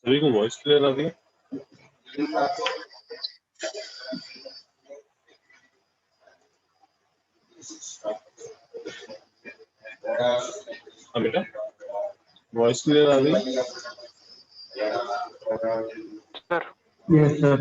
सभी को voice clear आ रही है? हाँ बेटा, वॉइस क्लियर आ रही है? Sir yes sir.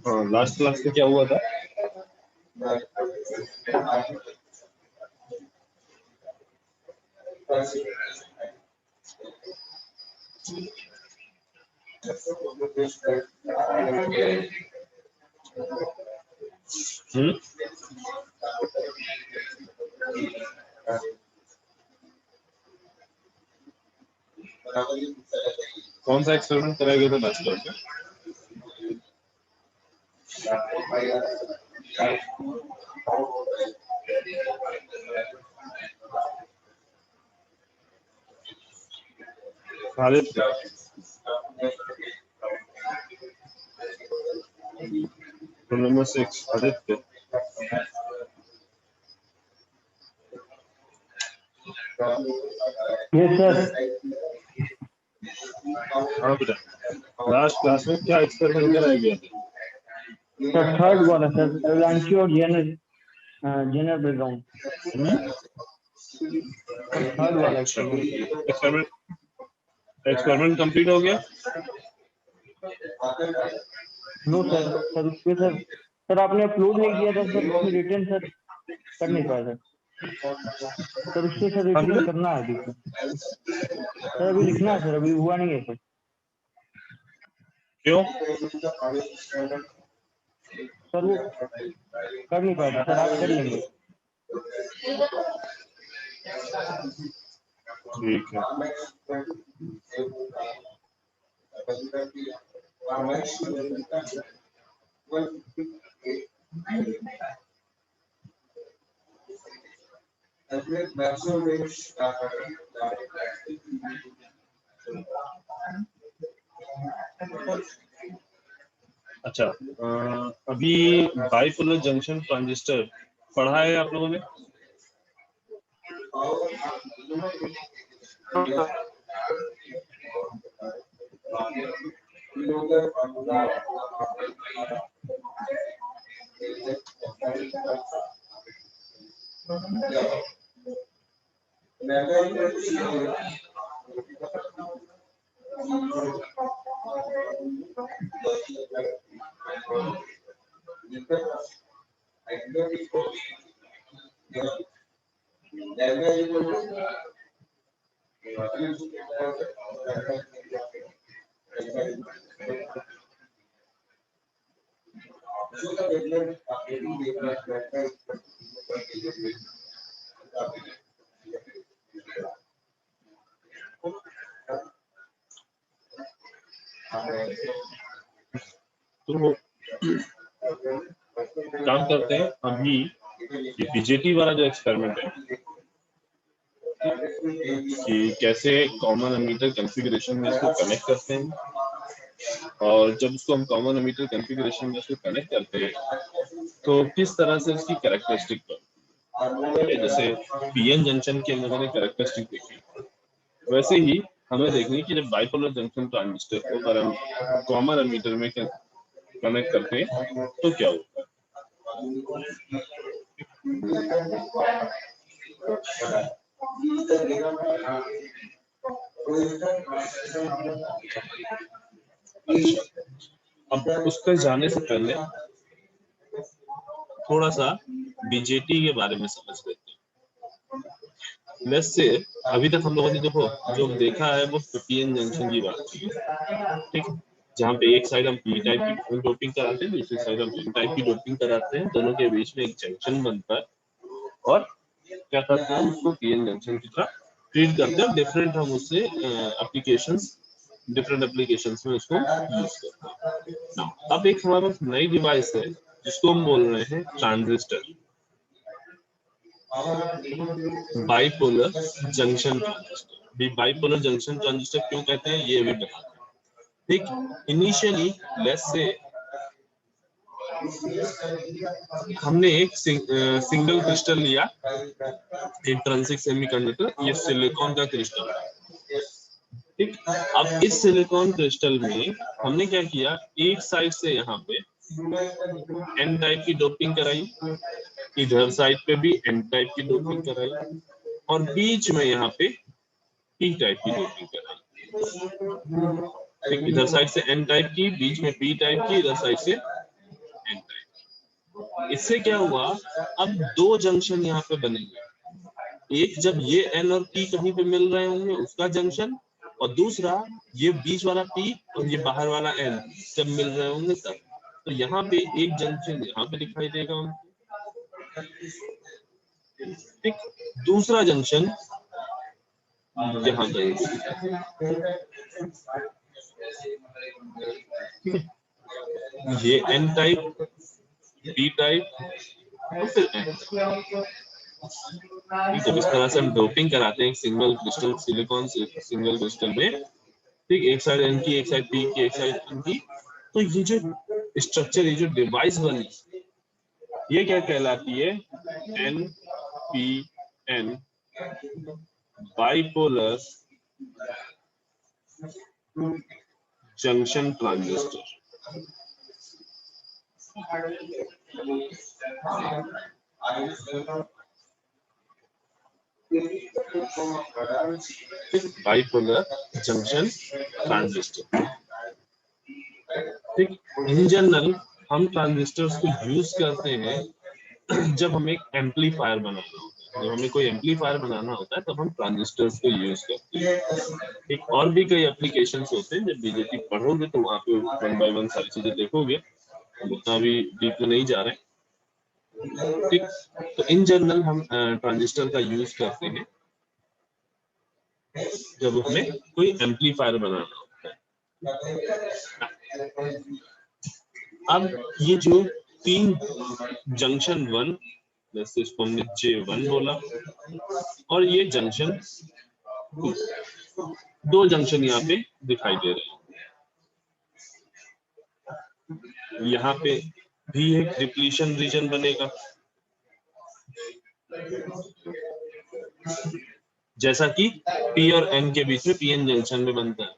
हाँ, लास्ट क्लास में क्या हुआ था? कौन सा एक्सपेरिमेंट कराया गया था लास्ट क्लास में? Aditya, number 6 Aditya. Yes sir. हाँ बेटा, लास्ट क्लास में क्या एक्सपेरिमेंट कराया गया था? सर थर्ड वाला सर, एवलांची और जेनर ब्रेकडाउन। थर्ड वाला एक्सपेरिमेंट कंप्लीट हो गया? No sir. सर उसके सर आपने अपलोड नहीं किया था सर, उसमें रिटर्न सर कर नहीं पाया सर उससे सर रिटर्न करना है अभी सर अभी लिखना है सर, अभी हुआ नहीं है सर। क्यों? सर वो कर नहीं पाया सर, आप कर लेंगे। ठीक है। अच्छा, अभी बाइपोलर जंक्शन ट्रांजिस्टर पढ़ा है आप लोगों ने? तो काम करते हैं अभी, ये बीजेटी वाला जो एक्सपेरिमेंट है कि कैसे कॉमन एमीटर कॉन्फ़िगरेशन में इसको कनेक्ट करते हैं, और जब उसको हम कॉमन एमीटर कॉन्फ़िगरेशन में इसको कनेक्ट करते हैं तो किस तरह से इसकी कैरेक्टरिस्टिक पर, जैसे पीएन जंक्शन की हम लोगों ने कैरेक्टरिस्टिक देखी, वैसे ही हमें देखनी कि जब बाइपोलर जंक्शन ट्रांजिस्टर को अगर हम कॉमन एमीटर में कनेक्ट करते हैं तो क्या होता है। अब उसका जाने से पहले थोड़ा सा बीजेटी के बारे में समझ लेते हैं। लेट्स से अभी तक हम लोगों ने देखो जो देखा है वो पीएन जंक्शन की बात की, ठीक है, जहाँ पे एक साइड हम पी टाइप की डोपिंग कराते हैं, दूसरी साइड हम एन टाइप की डोपिंग कराते हैं, दोनों के बीच में एक जंक्शन बनता है और क्या करते हैं उसको पीएन जंक्शन की तरह ट्रीट करते हैं। डिफरेंट हम उससे एप्लीकेशंस डिफरेंट एप्लीकेशंस में उसको यूज करते हैं। Now, अब एक हमारे पास नई डिवाइस है जिसको हम बोल रहे हैं transistor, bipolar junction transistor. Bipolar junction transistor क्यों कहते हैं ये भी बताते हैं। ठीक, इनिशियली लेट्स से हमने एक सिंगल क्रिस्टल लिया, इंट्रिंसिक सेमीकंडक्टर, ये सिलिकॉन का क्रिस्टल है। ठीक, अब इस सिलिकॉन क्रिस्टल में हमने क्या किया, एक साइड से यहाँ पे एन टाइप की डोपिंग कराई, इधर साइड पे भी एन टाइप की डोपिंग कराई और बीच में यहाँ पे पी टाइप की डोपिंग कराई। ठीक, इधर साइड से एन टाइप की, बीच में पी टाइप की, इधर साइड से एन टाइप। इससे क्या हुआ, अब दो जंक्शन यहाँ पे बनेंगे, एक जब ये एन और पी कहीं पे मिल रहे होंगे उसका जंक्शन, और दूसरा ये बीच वाला पी और ये बाहर वाला एन जब मिल रहे होंगे तब। तो यहाँ पे एक जंक्शन यहाँ पे दिखाई देगा हमको, ठीक, दूसरा जंक्शन यहाँ पे, ये एन टाइप, पी टाइप और फिर एन। जब इस तरह से हम डोपिंग कराते हैं single crystal silicon single crystal में, ठीक, एक साइड एन की, एक साइड पी की, एक साइड एन की, तो ये जो स्ट्रक्चर, ये जो डिवाइस बनी, ये क्या कहलाती है, N P N bipolar junction transistor. Bipolar junction transistor. ठीक, इन जनरल हम ट्रांजिस्टर्स को यूज करते हैं जब हमें एक एम्पलीफायर बनाना होता है, जब हमें कोई एम्पलीफायर बनाना होता है तब हम ट्रांजिस्टर्स को यूज करते हैं। ठीक, और भी कई एप्लीकेशंस होते हैं, जब बीजेटी पढ़ोगे तो वहाँ पे वन बाय वन सारी चीजें देखोगे, हम उतना भी डीप में नहीं जा रहे हैं। ठीक, तो इन जनरल हम ट्रांजिस्टर का यूज करते हैं जब हमें कोई एम्पलीफायर बनाना होता है। अब ये जो तीन जंक्शन वन, जैसे इसको हमने J1 बोला, और ये जंक्शन 2, दो जंक्शन यहाँ पे दिखाई दे रहे हैं। यहाँ पे भी एक डिप्लीशन रीजन बनेगा, जैसा कि P और N के बीच में PN जंक्शन में बनता है।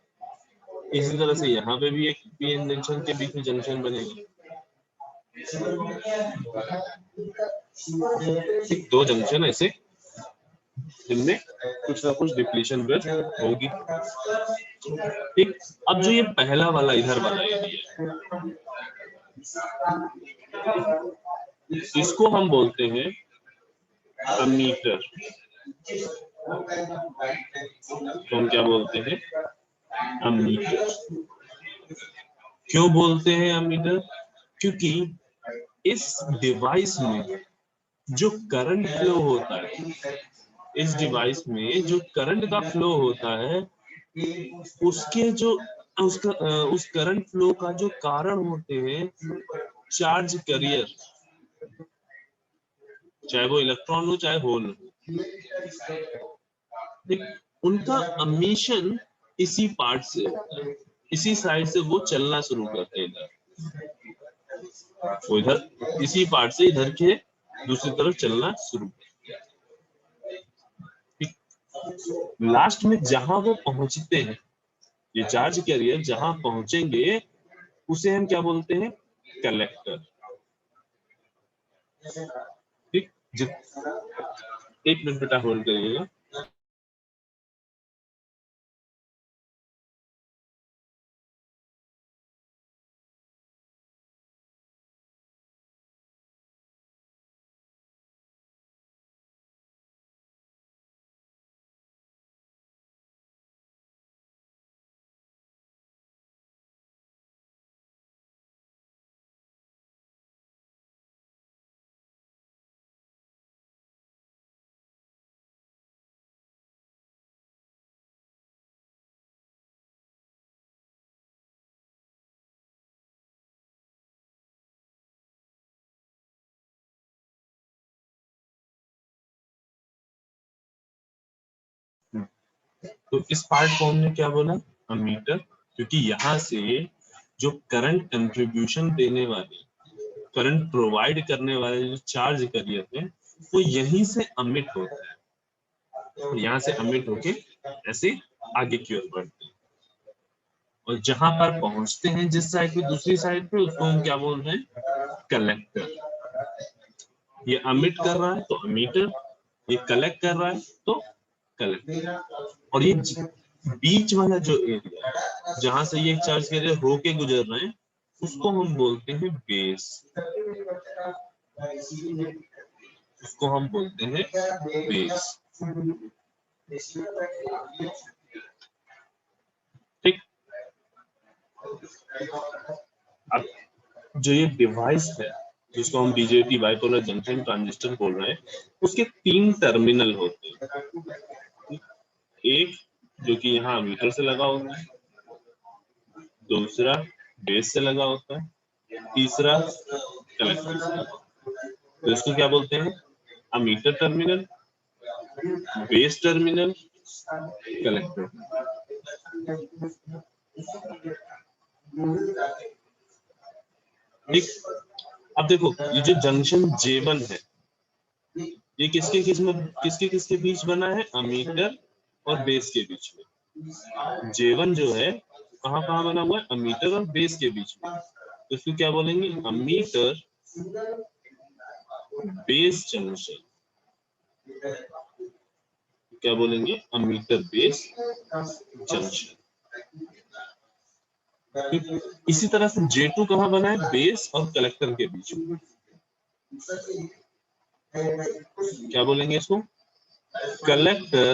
इसी तरह से यहाँ पे भी एक PN जंक्शन के बीच में जंक्शन बनेगा। दो जंक्शन ऐसे जिनमें कुछ ना कुछ डिप्लीशन ब्रज होगी। ठीक, अब जो ये पहला वाला इधर बनाया गया है, इसको हम बोलते हैं अमीटर। तो हम क्या बोलते हैं, अमीटर। क्यों बोलते हैं अमीटर, क्योंकि इस डिवाइस में जो करंट फ्लो होता है, इस डिवाइस में जो करंट का फ्लो होता है, उसके जो उस करंट फ्लो का जो कारण होते हैं चार्ज कैरियर, चाहे वो इलेक्ट्रॉन हो चाहे होल हो, उनका अमीशन इसी पार्ट से होता है, इसी साइड से वो चलना शुरू करते हैं। इधर वो इधर इसी पार्ट से इधर के दूसरी तरफ चलना शुरू करते हैं। लास्ट में जहां वो पहुंचते हैं, ये चार्ज कैरियर जहां पहुंचेंगे उसे हम क्या बोलते हैं, कलेक्टर। ठीक, एक मिनट बेटा होल्ड करिएगा। तो इस पार्ट को हमने क्या बोला, अमीटर, क्योंकि यहाँ से जो करंट कंट्रीब्यूशन देने वाले, करंट प्रोवाइड करने वाले जो चार्ज कैरियर है वो यहीं से अमिट होता है, तो यहाँ से अमिट होके ऐसे आगे की ओर बढ़ते हैं और जहां पर पहुंचते हैं जिस साइड पे, दूसरी साइड पे, उसको हम क्या बोल रहे हैं, कलेक्टर। ये अमिट कर रहा है तो अमीटर, ये कलेक्ट कर रहा है तो कलेक्टर। और ये बीच वाला जो एरिया जहां से ये चार्ज कैरियर होके गुजर रहे हैं उसको हम बोलते हैं बेस, उसको हम बोलते हैं बेस। ठीक, अब जो ये डिवाइस है जिसको हम बीजेटी बाइपोलर जंक्शन ट्रांजिस्टर बोल रहे हैं, उसके 3 टर्मिनल होते हैं। एक जो कि यहाँ अमीटर से लगा होता है, दूसरा बेस से लगा होता है, तीसरा कलेक्टर से लगा होता है। तो इसको क्या बोलते हैं, ammeter terminal, base terminal, collector. ठीक, अब देखो ये जो जंक्शन J1 है ये किसके बीच बना है, अमीटर और बेस के बीच में। J1 जो है कहाँ कहाँ बना हुआ है, अमीटर और बेस के बीच में, तो इसको क्या बोलेंगे, अमीटर बेस जंक्शन। क्या बोलेंगे, अमीटर बेस जंक्शन। इसी तरह से J2 कहाँ बना है, बेस और कलेक्टर के बीच में, क्या बोलेंगे इसको, कलेक्टर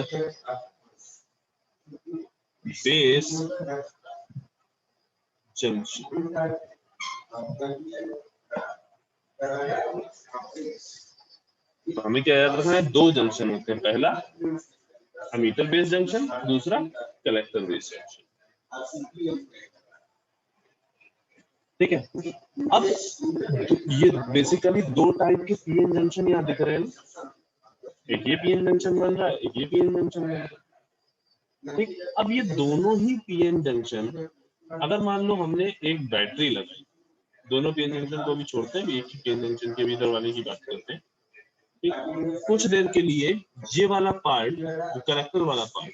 बेस जंक्शन। तो हमें क्या याद रखना है, 2 जंक्शन होते हैं, पहला अमीटर बेस जंक्शन, दूसरा कलेक्टर बेस जंक्शन। ठीक है, अब ये बेसिकली 2 टाइप के पीएन जंक्शन यहाँ दिख रहे हैं, एक ये पीएन जंक्शन बन रहा है, एक ये पीएन जंक्शन बन रहा है। ठीक, अब ये दोनों ही पीएन जंक्शन, अगर मान लो हमने एक बैटरी लगाई, दोनों पीएन जंक्शन को भी छोड़ते हैं, एक ही पीएन जंक्शन के भीतर वाले की बात करते हैं। ठीक, कुछ देर के लिए ये वाला पार्ट, कलेक्टर वाला पार्ट,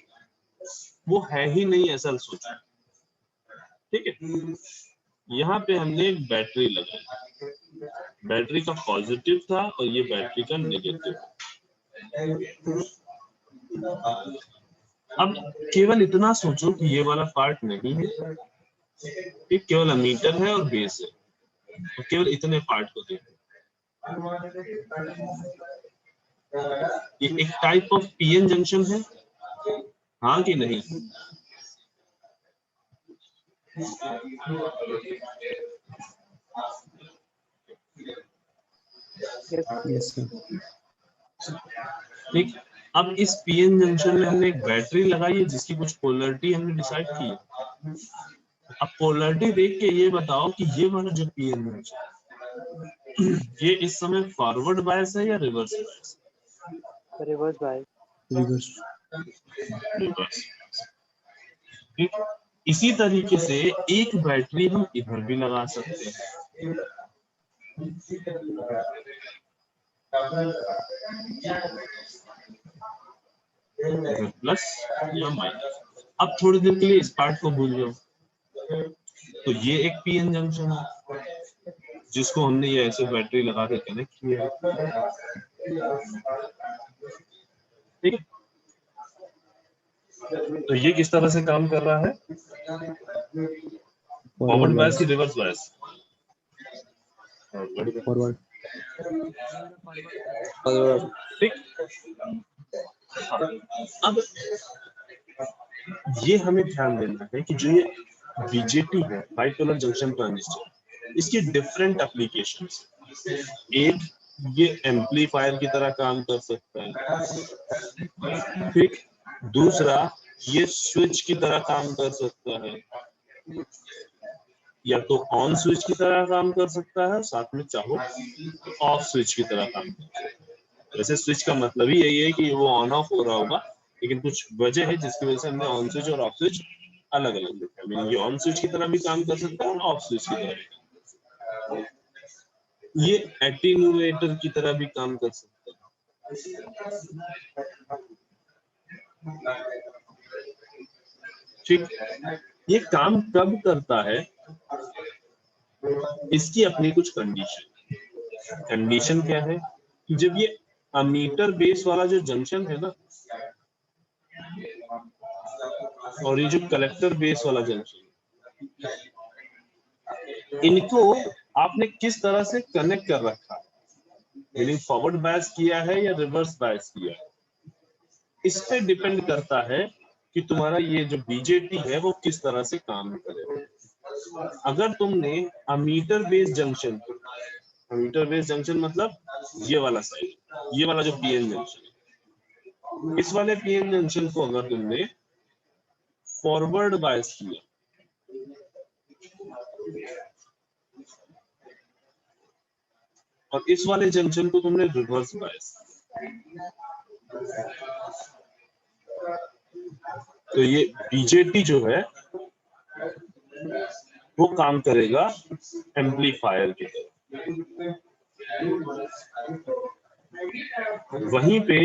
वो है ही नहीं ऐसा सोचा। ठीक है, यहाँ पे हमने एक बैटरी लगाई, बैटरी का पॉजिटिव था और ये बैटरी का नेगेटिव। अब केवल इतना सोचो कि ये वाला पार्ट नहीं है, ठीक, केवल अमीटर है और बेस है, तो केवल इतने पार्ट को देखो। ये एक टाइप ऑफ पीएन जंक्शन है, हाँ कि नहीं? ठीक, अब इस पीएन जंक्शन में हमने एक बैटरी लगाई है जिसकी कुछ पोलरिटी हमने डिसाइड की है। अब पोलरिटी देख के ये बताओ कि ये वाला जो पीएन जंक्शन ये इस समय फॉरवर्ड बायस है या reverse bias? Reverse bias. Reverse. ठीक, इसी तरीके से एक बैटरी हम इधर भी लगा सकते हैं, प्लस या माइनस। अब थोड़ी देर के लिए इस पार्ट को भूल जाओ, तो ये एक पीएन जंक्शन है, जिसको हमने ये ऐसे बैटरी लगा के कनेक्ट किया है, ठीक है। तो ये किस तरह से काम कर रहा है, फॉरवर्ड बायस की रिवर्स बायस, फॉरवर्ड। ठीक। अब ये हमें ध्यान देना है कि जो ये बीजेटी है, बाइपोलर जंक्शन ट्रांजिस्टर, इसकी डिफरेंट एप्लीकेशंस। एक, ये एम्पलीफायर की तरह काम कर सकता है, ठीक। दूसरा, ये स्विच की तरह काम कर सकता है, या तो ऑन स्विच की तरह काम कर सकता है, साथ में चाहो ऑफ स्विच की तरह काम कर सकता है। वैसे स्विच का मतलब ही यही है कि वो ऑन ऑफ हो रहा होगा, लेकिन कुछ वजह है जिसकी वजह से हमने ऑन स्विच और ऑफ स्विच अलग अलग देखा है। ये ऑन स्विच की तरह भी काम कर सकता है और ऑफ स्विच की तरह भी, ये एटीन्यूएटर की तरह भी काम कर सकता है। ठीक, ये काम कब करता है, इसकी अपनी कुछ कंडीशन क्या है कि जब ये अमीटर बेस वाला जो जंक्शन है ना, और ये जो कलेक्टर बेस वाला जंक्शन, इनको आपने किस तरह से कनेक्ट कर रखा है, यानी फॉरवर्ड बायस किया है या रिवर्स बायस किया है, इस पे डिपेंड करता है कि तुम्हारा ये जो बीजेटी है वो किस तरह से काम करेगा। अगर तुमने अमीटर बेस जंक्शन मतलब ये वाला साइड, ये वाला जो पीएन जंक्शन, इस वाले पीएन जंक्शन को अगर तुमने फॉरवर्ड बायस किया, और इस वाले जंक्शन को तुमने रिवर्स बायस, तो ये बीजेटी जो है वो काम करेगा एम्पलीफायर की तरह। वहीं पे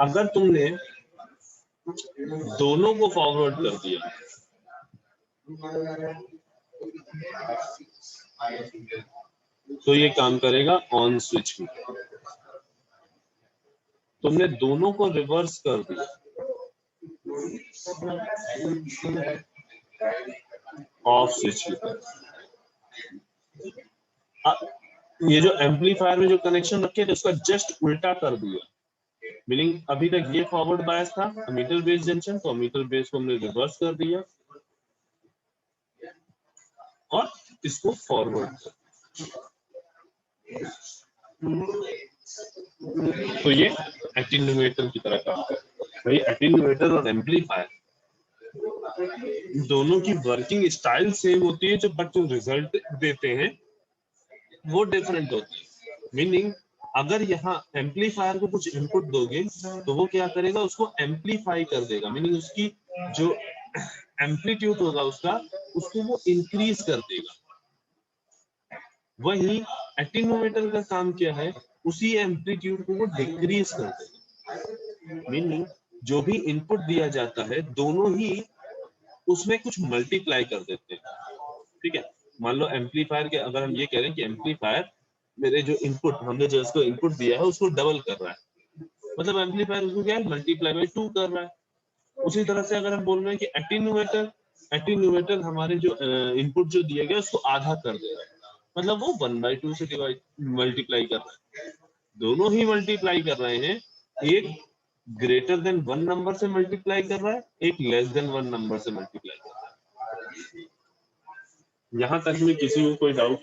अगर तुमने दोनों को फॉरवर्ड कर दिया, तो ये काम करेगा ऑन स्विच की। तुमने दोनों को रिवर्स कर दिया, ऑफ स्विच की तरह। ये जो एम्पलीफायर में जो कनेक्शन रखे थे उसका जस्ट उल्टा कर दिया, मीनिंग अभी तक ये फॉरवर्ड बायस था अमीटर बेस जंक्शन, तो अमीटर बेस को हमने रिवर्स कर दिया और इसको फॉरवर्ड कर। तो ये एटीन्यूएटर की तरह काम करता है। भाई एटीन्यूएटर और एम्पलीफायर दोनों की वर्किंग स्टाइल सेम होती है, जो बट जो रिजल्ट देते हैं वो डिफरेंट होती है। मीनिंग अगर यहाँ एम्पलीफायर को कुछ इनपुट दोगे तो वो क्या करेगा, उसको एम्पलीफाई कर देगा, मीनिंग उसकी जो एम्पलीट्यूड होगा उसको वो इंक्रीज कर देगा। वही एटीन्यूएटर का काम क्या है, उसी एम्पलीट्यूड को वो डिक्रीज कर देगा। मीनिंग जो भी इनपुट दिया जाता है दोनों ही उसमें कुछ मल्टीप्लाई कर देते हैं। ठीक है, मान लो एम्पलीफायर के अगर हम ये कह रहे हैं कि एम्पलीफायर मेरे जो इनपुट हमने जो इसको इनपुट दिया है उसको डबल कर रहा है, मतलब एम्पलीफायर उसको क्या है मल्टीप्लाई बाय 2 कर रहा है। उसी तरह से अगर हम बोल रहे हैं कि एटीन्यूएटर हमारे जो इनपुट जो दिया गया उसको आधा कर दे रहा है, मतलब वो 1/2 से डिवाइड मल्टीप्लाई कर रहा है। दोनों ही मल्टीप्लाई कर रहे हैं, एक ग्रेटर देन 1 नंबर से मल्टीप्लाई कर रहा है, एक लेस देन 1 नंबर से मल्टीप्लाई कर रहा है। यहां तक में किसी को कोई डाउट?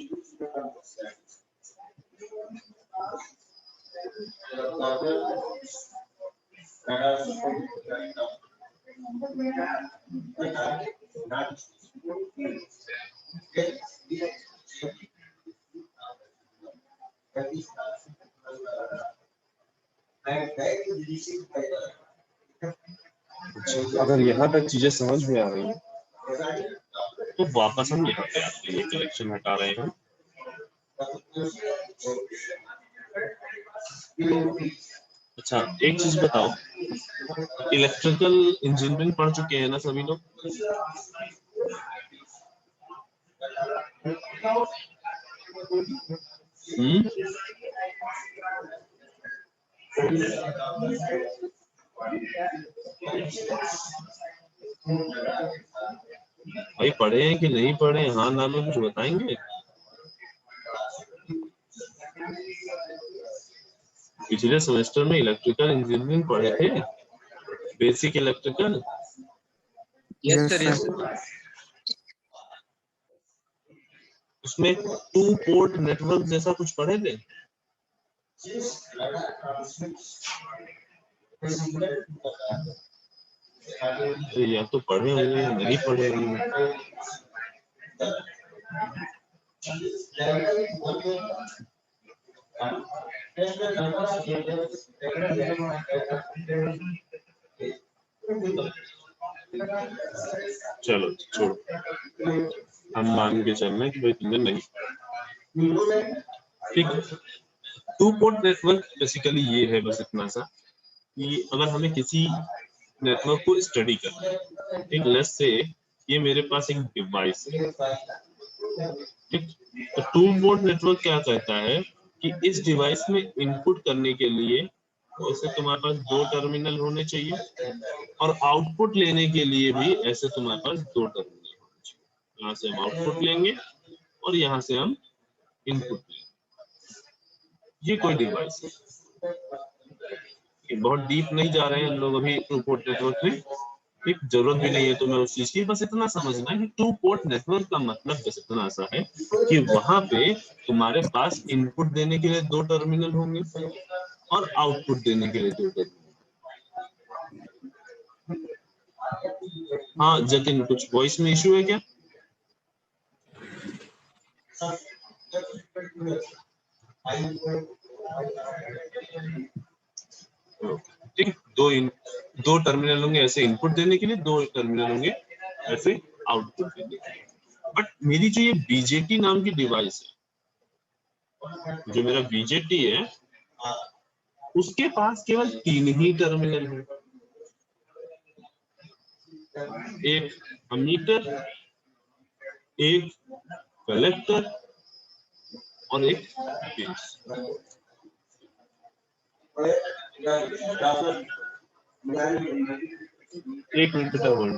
अगर यहाँ तक चीजें समझ में आ रही हैं तो वापस हम यहाँ पे आपके लिए कलेक्शन हटा रहे हैं। अच्छा एक चीज बताओ, इलेक्ट्रिकल इंजीनियरिंग पढ़ चुके हैं ना सभी लोग? भाई पढ़े हैं कि नहीं पढ़े? हाँ ना में कुछ बताएंगे? पिछले सेमेस्टर में इलेक्ट्रिकल इंजीनियरिंग पढ़े थे, बेसिक इलेक्ट्रिकल। Yes sir. उसमें 2 पोर्ट नेटवर्क जैसा कुछ पढ़े थे? तो या तो पढ़े होंगे या नहीं पढ़े होंगे। चलो छोड़ो, हम मान के चल रहे हैं कि भाई तुमने नहीं। ठीक, 2 पोर्ट नेटवर्क बेसिकली ये है, बस इतना सा कि अगर हमें किसी नेटवर्क को स्टडी करना है, एक लेट्स से ये मेरे पास एक डिवाइस है, ठीक, तो 2 पोर्ट नेटवर्क क्या कहता है कि इस डिवाइस में इनपुट करने के लिए ऐसे तुम्हारे पास 2 टर्मिनल होने चाहिए और आउटपुट लेने के लिए भी ऐसे तुम्हारे पास 2 टर्मिनल होने चाहिए। यहाँ से हम आउटपुट लेंगे और यहाँ से हम इनपुट लेंगे। ये कोई डिवाइस है, ये बहुत डीप नहीं जा रहे हैं हम लोग अभी 2 पोर्ट नेटवर्क में, ठीक, जरूरत भी नहीं है तो मैं उस चीज की, बस इतना समझना है कि 2 पोर्ट नेटवर्क का मतलब बस इतना सा है कि वहां पे तुम्हारे पास इनपुट देने के लिए 2 टर्मिनल होंगे और आउटपुट देने के लिए 2 टर्मिनल। हाँ जतिन, कुछ वॉइस में इश्यू है क्या? ठीक, 2 टर्मिनल होंगे ऐसे इनपुट देने के लिए, 2 टर्मिनल होंगे ऐसे आउटपुट देने के लिए। बट मेरी जो ये बीजेटी नाम की डिवाइस है, जो मेरा बीजेटी है, उसके पास केवल 3 ही टर्मिनल है, एक अमीटर, एक कलेक्टर और एक बेस। एक मिनट का होल्ड।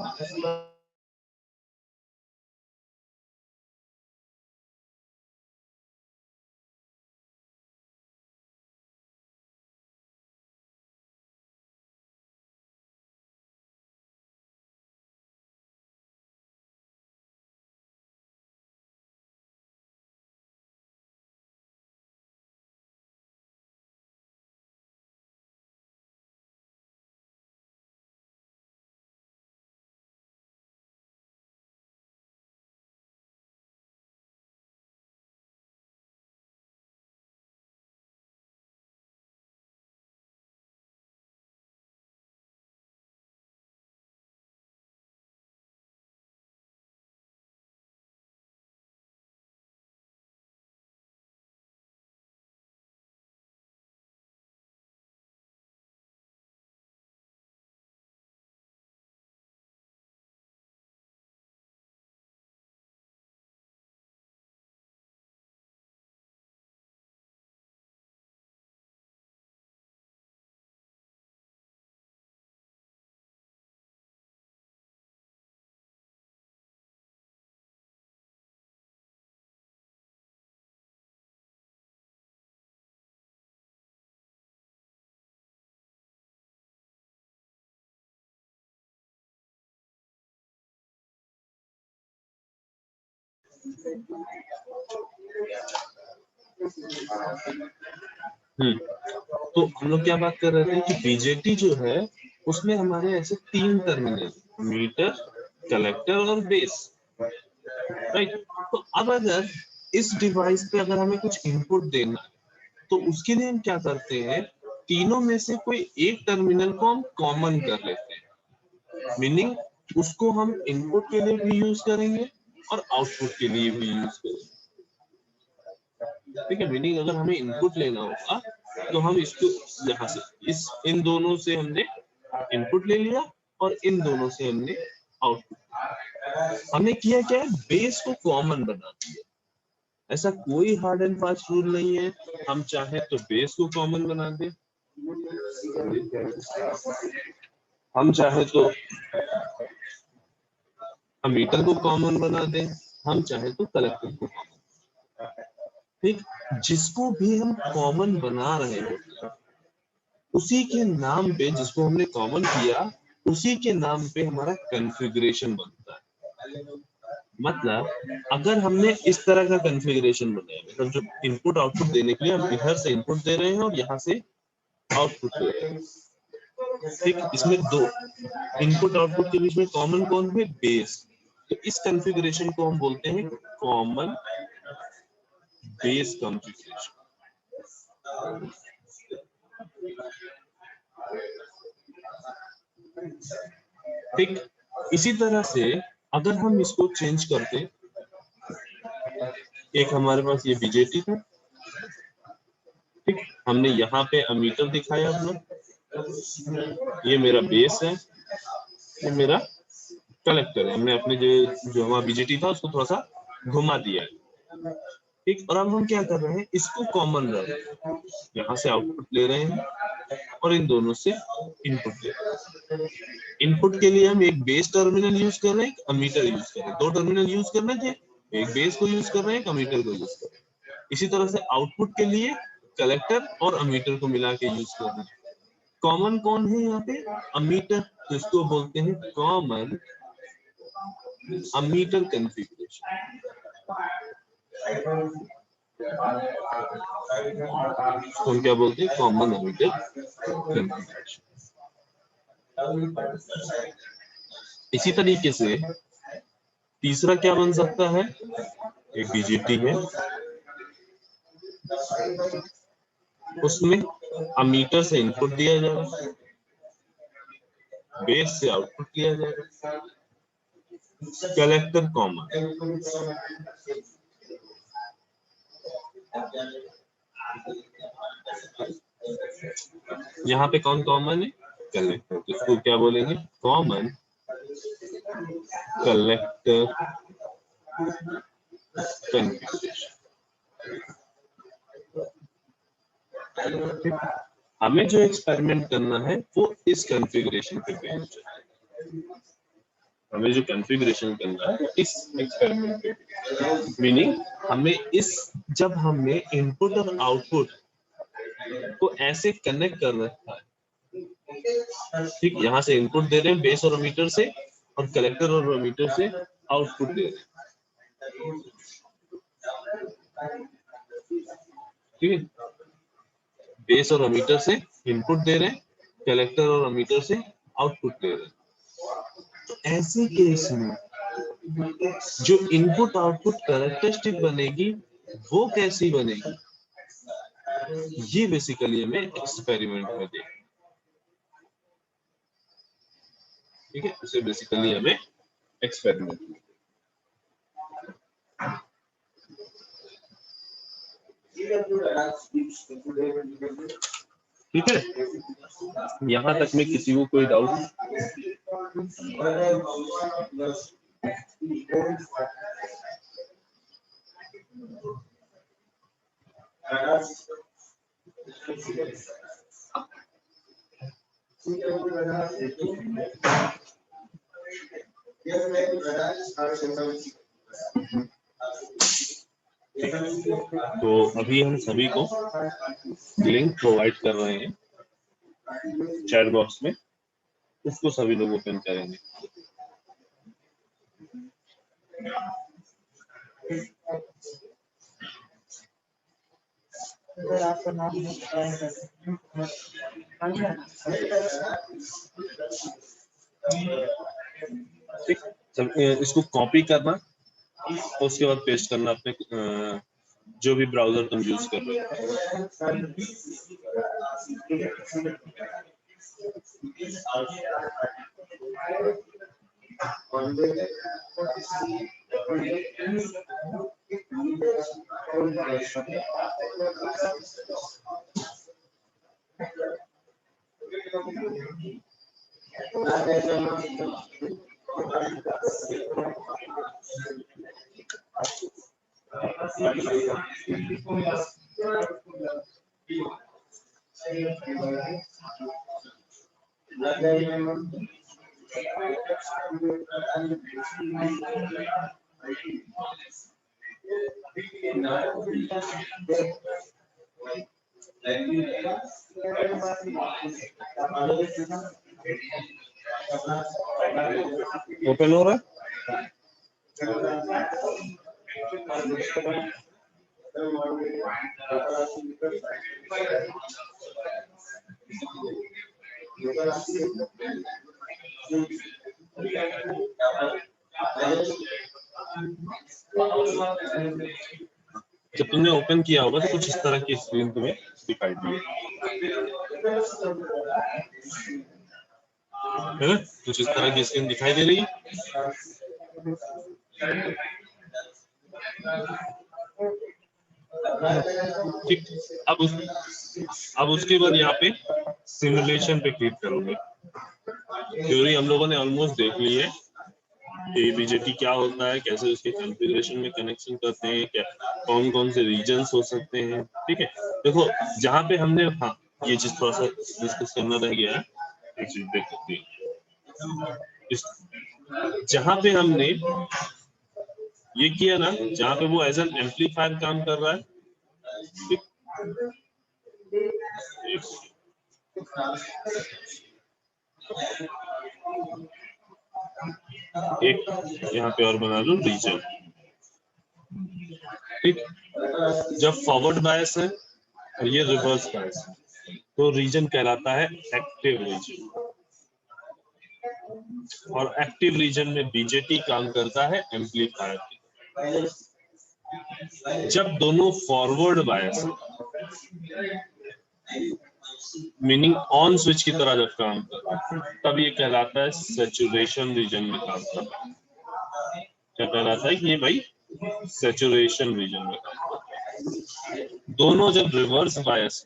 तो हम लोग क्या बात कर रहे थे कि बीजेटी जो है उसमें हमारे ऐसे 3 टर्मिनल, मीटर, कलेक्टर और बेस, राइट। तो अब अगर इस डिवाइस पे अगर हमें कुछ इनपुट देना है तो उसके लिए हम क्या करते हैं, तीनों में से कोई एक टर्मिनल को हम कॉमन कर लेते हैं, मीनिंग उसको हम इनपुट के लिए भी यूज करेंगे और आउटपुट के लिए भी यूज करेंगे। ठीक है, मीनिंग अगर हमें इनपुट लेना होगा तो हम इसको यहाँ से इन दोनों से हमने इनपुट ले लिया और इन दोनों से हमने आउटपुट। हमने किया क्या है, बेस को कॉमन बना दिया, ऐसा कोई हार्ड एंड फास्ट रूल नहीं है। हम चाहे तो बेस को कॉमन बना दे, हम चाहे तो अमीटर को कॉमन बना दे, हम चाहे तो कलेक्टर को। ठीक, जिसको भी हम कॉमन बना रहे हैं उसी के नाम पे, जिसको हमने कॉमन किया उसी के नाम पे हमारा कॉन्फ़िगरेशन बनता है। मतलब अगर हमने इस तरह का कॉन्फ़िगरेशन बनाया, मतलब जो इनपुट आउटपुट देने के लिए हम इधर से इनपुट दे रहे हैं और यहाँ से आउटपुट दे रहे हैं। ठीक, इसमें दो इनपुट आउटपुट के बीच में कॉमन कौन है? बेस। तो इस कॉन्फ़िगरेशन को हम बोलते हैं कॉमन बेस कॉन्फ़िगरेशन। ठीक, इसी तरह से अगर हम इसको चेंज करते, एक हमारे पास ये बीजेटी था, ठीक, हमने यहाँ पे अमीटर दिखाया अपना, ये मेरा बेस है, ये मेरा कलेक्टर है। हमने अपने जो हमारा बीजेटी था उसको थोड़ा सा घुमा दिया है। ठीक, और अब हम क्या कर रहे हैं, इसको कॉमन रख रहे हैं, यहाँ से आउटपुट ले रहे हैं और इन दोनों से इनपुट ले रहे हैं। इनपुट के लिए हम एक बेस टर्मिनल यूज कर रहे हैं, एक अमीटर यूज कर रहे हैं। दो टर्मिनल यूज करने थे, एक बेस को यूज कर रहे हैं, एक अमीटर को यूज कर रहे हैं। इसी तरह से आउटपुट के लिए कलेक्टर और अमीटर को मिला के यूज कर रहे हैं। कॉमन कौन है यहाँ पे? अमीटर, तो इसको बोलते हैं कॉमन अमीटर कॉन्फ़िगरेशन। इसको हम क्या बोलते हैं? Common ammeter configuration. इसी तरीके से तीसरा क्या बन सकता है? एक बीजेटी है, उसमें अमीटर से इनपुट दिया जाएगा, बेस से आउटपुट दिया जाएगा, कलेक्टर कॉमन। यहाँ पे कौन कॉमन है? कलेक्टर। तो इसको क्या बोलेंगे? Common collector configuration. हमें जो एक्सपेरिमेंट करना है वो इस कॉन्फ़िगरेशन पे बेस्ड है। हमें जो कॉन्फ़िगरेशन करना है वो इस एक्सपेरिमेंट पे, मीनिंग हमें इस, जब हमने इनपुट और आउटपुट को ऐसे कनेक्ट कर रखा है, ठीक, यहाँ से इनपुट दे रहे हैं बेस और अमीटर से, और कलेक्टर और अमीटर से आउटपुट दे रहे हैं। ठीक है, बेस और अमीटर से इनपुट दे रहे हैं, कलेक्टर और अमीटर से आउटपुट दे रहे हैं। तो ऐसे केस में जो इनपुट आउटपुट कैरेक्टरिस्टिक बनेगी वो कैसी बनेगी, ये बेसिकली हमें एक्सपेरिमेंट में देखना। ठीक है, उसे बेसिकली हमें एक्सपेरिमेंट में। ठीक है, यहाँ तक में किसी को कोई डाउट? तो अभी हम सभी को लिंक प्रोवाइड कर रहे हैं चैट बॉक्स में, उसको सभी लोग ओपन करेंगे। आपका नाम ठीक, इसको कॉपी करना और उसके बाद पेस्ट करना अपने जो भी ब्राउजर तुम यूज कर रहे हो। ओपन हो रहा है? जब तुमने ओपन किया होगा तो कुछ इस तरह की स्क्रीन तुम्हें दिखाई दी है ना? कुछ इस तरह की स्क्रीन दिखाई दे रही है। ठीक, अब उसके बाद यहाँ पे सिमुलेशन पे क्लिक करोगे। थ्योरी हम लोगों ने ऑलमोस्ट देख ली है कि बीजेटी क्या होता है, कैसे उसके कॉन्फ़िगरेशन में कनेक्शन करते हैं, क्या कौन कौन से रीजन्स हो सकते हैं। ठीक है, देखो जहाँ पे हमने हाँ ये चीज थोड़ा सा डिस्कस करना रह गया है, एक चीज देख सकते हैं। जहाँ पे हमने ये किया ना, जहाँ पे वो एज एन एम्पलीफायर काम कर रहा है, एक यहाँ पे और बना लो रीजन। ठीक, जब फॉरवर्ड बायस है और ये रिवर्स बायस है तो रीजन कहलाता है एक्टिव रीजन, और एक्टिव रीजन में बीजेटी काम करता है एम्पलीफायर की। जब दोनों forward bias meaning on switch की तरह जब काम करता है तब ये कहलाता है सैचुरेशन रीजन में काम करता है। क्या कहलाता है कि ये भाई सैचुरेशन रीजन में काम करता है। दोनों जब रिवर्स बायस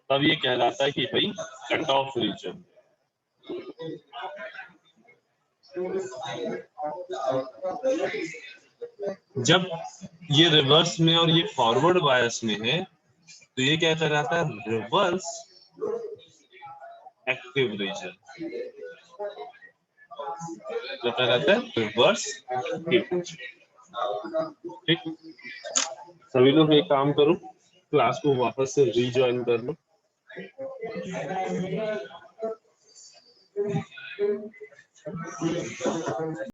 तब ये कहलाता है कि भाई कट ऑफ रीजन। जब ये रिवर्स में और ये फॉरवर्ड बायस में है तो ये क्या कहलाता है, रिवर्स एक्टिव रीजन। क्या कहलाता है, रिवर्स एक्टिव। ठीक, सभी लोग एक काम करो, क्लास को वापस से रीजॉइन कर लो।